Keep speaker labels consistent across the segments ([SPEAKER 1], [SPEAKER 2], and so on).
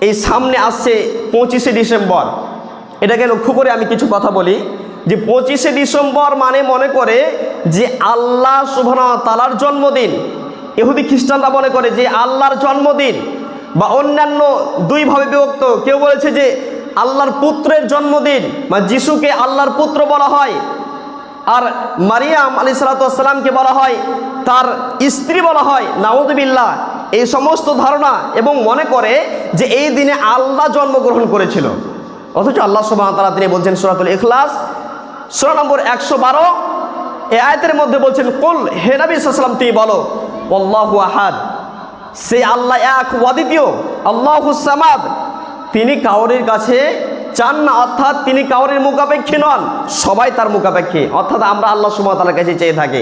[SPEAKER 1] এই সামনে আসছে 25শে ডিসেম্বর। এটাকে লক্ষ্য করে আমি কিছু কথা বলি যে 25শে ডিসেম্বর মানে মনে করে যে আল্লাহ সুবহানাহু ওয়া তাআলার জন্মদিন। ইহুদি খ্রিস্টানরা মনে করে যে আল্লাহর জন্মদিন, বা অন্যান্য দুইভাবে বিভক্ত। কেউ বলেছে যে আল্লাহর পুত্রের জন্মদিন, বা যিশুকে আল্লাহর পুত্র বলা হয়, আর মারিয়াম আলাইহিস সালাতু ওয়াস সালামকে বলা হয় তার স্ত্রী বলা হয়। নাউযুবিল্লাহ, এই সমস্ত ধারণা, এবং মনে করে যে এই দিনে আল্লাহ জন্মগ্রহণ করেছিল। অথচ আল্লাহ সুবহানাহু ওয়া তাআলা তিনি বলছেন সূরাতুল ইখলাস সূরা নম্বর 112 এই আয়াতের মধ্যে বলছেন, কুল, হে নবী সাল্লাল্লাহু আলাইহি ওয়াসাল্লাম তুমি বলো, আল্লাহু আহাদ, সে আল্লাহ এক অদ্বিতীয়, আল্লাহুস সামাদ, তিনি কাউরির কাছে চান না, অর্থাৎ তিনি কাউরির মুখাপেক্ষী নন, সবাই তার মুখাপেক্ষী। অর্থাৎ আমরা আল্লাহ সুবহানাহু ওয়া তাআলার কাছে চেয়ে থাকি।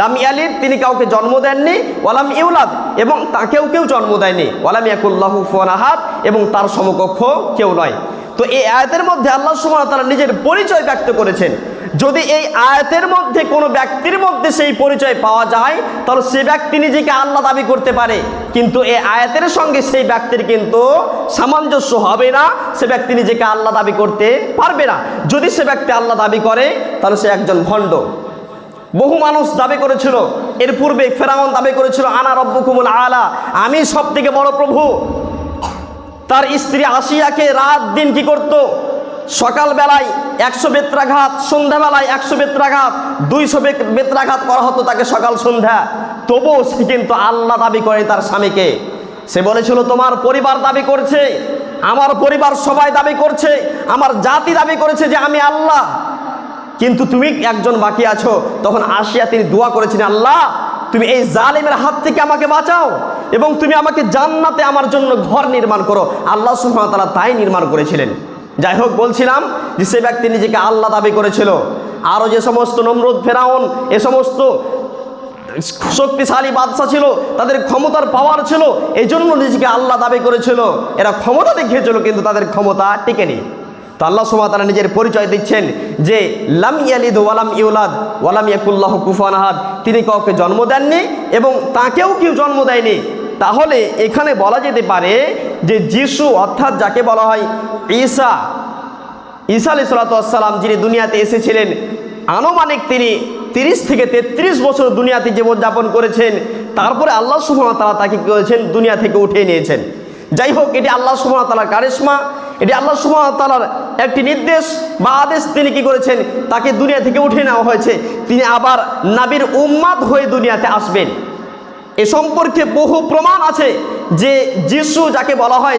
[SPEAKER 1] লাম ইয়ালিদ, তিনি কাউকে জন্ম দেননি, ওয়ালাম ইউলাদ, এবং তাকেও কেউ জন্ম দেয়নি, ওয়ালাম ইয়াকুল লাহু কুফুয়ান আহাদ, এবং তার সমকক্ষ কেউ নয়। তো এই আয়াতের মধ্যে আল্লাহ সুবহানাহু ওয়া তাআলা নিজের পরিচয় ব্যক্ত করেছেন। যদি এই আয়াতের মধ্যে কোনো ব্যক্তির মধ্যে সেই পরিচয় পাওয়া যায়, তাহলে সে ব্যক্তি নিজেকে আল্লাহ দাবি করতে পারে, কিন্তু এই আয়াতের সঙ্গে সেই ব্যক্তির কিন্তু সামঞ্জস্য হবে না, সে ব্যক্তি নিজেকে আল্লাহ দাবি করতে পারবে না। যদি সে ব্যক্তি আল্লাহ দাবি করে, তাহলে সে একজন ভণ্ড। বহু মানুষ দাবি করেছিল, এর পূর্বে ফেরাউন দাবি করেছিল, আনা রব্বুকুমুল আলা, আমি সব থেকে বড় প্রভু। তার স্ত্রী আসিয়াকে রাত দিন কি করত? সকালবেলায় 100 বেত্রাঘাত, সন্ধ্যাবেলায় 100 বেত্রাঘাত, 200 বেত্রাঘাত করা হতো তাকে সকাল সন্ধ্যা। তবুও সে কিন্তু আল্লাহ দাবি করে তার স্বামীকে। সে বলেছিল, তোমার পরিবার দাবি করছে, আমার পরিবার সবাই দাবি করছে, আমার জাতি দাবি করেছে যে আমি আল্লাহ, কিন্তু তুমি একজন বাকি আছো। তখন আসিয়া তিনি দোয়া করেছেন, আল্লাহ তুমি এই জালিমের হাত থেকে আমাকে বাঁচাও, এবং তুমি আমাকে জান্নাতে আমার জন্য ঘর নির্মাণ করো। আল্লাহ সুবহানাহু ওয়া তাআলা তাই নির্মাণ করেছিলেন। যাই হোক, বলছিলাম যে সে ব্যক্তি নিজেকে আল্লাহ দাবি করেছিল। আরও যে সমস্ত নমরুদ, ফেরাউন, এ সমস্ত শক্তিশালী বাদশা ছিল, তাদের ক্ষমতার পাওয়ার ছিল, এই জন্য নিজেকে আল্লাহ দাবি করেছিল। এরা ক্ষমতা দেখিয়েছিল, কিন্তু তাদের ক্ষমতা টিকেনি। তো আল্লাহ সুবহানাহু ওয়া তাআলা নিজের পরিচয় দিচ্ছেন যে লাম ইয়ালিদ ওয়ালাম ইউলাদ ওয়ালাম ইয়াকুল লাহু কুফুয়ান আহাদ, তিনি কাউকে জন্ম দেননি এবং তাকেও কেউ জন্ম দেয়নি। তাহলে এখানে বলা যেতে পারে যে যিশু, অর্থাৎ যাকে বলা হয় ঈসা আলাইহিস সালাতু ওয়াস সালাম, যিনি দুনিয়াতে এসেছিলেন, আনুমানিক তিনি 30 থেকে 33 বছর দুনিয়াতে জীবনযাপন করেছেন। তারপরে আল্লাহ সুবহানাহু ওয়া তাআলা তাকে কি করেছেন? দুনিয়া থেকে উঠিয়ে নিয়েছেন। যাই হোক, এটি আল্লাহ সুবহানাহু ওয়া তাআলার কারিশমা, এটি আল্লাহ সুবহানাহু ওয়া তাআলার একটি নির্দেশ বা আদেশ। তিনি কি করেছেন? তাকে দুনিয়া থেকে উঠিয়ে নেওয়া হয়েছে। তিনি আবার নবীর উম্মত হয়ে দুনিয়াতে আসবেন। এ সম্পর্কে বহু প্রমাণ আছে যে যিশু যাকে বলা হয়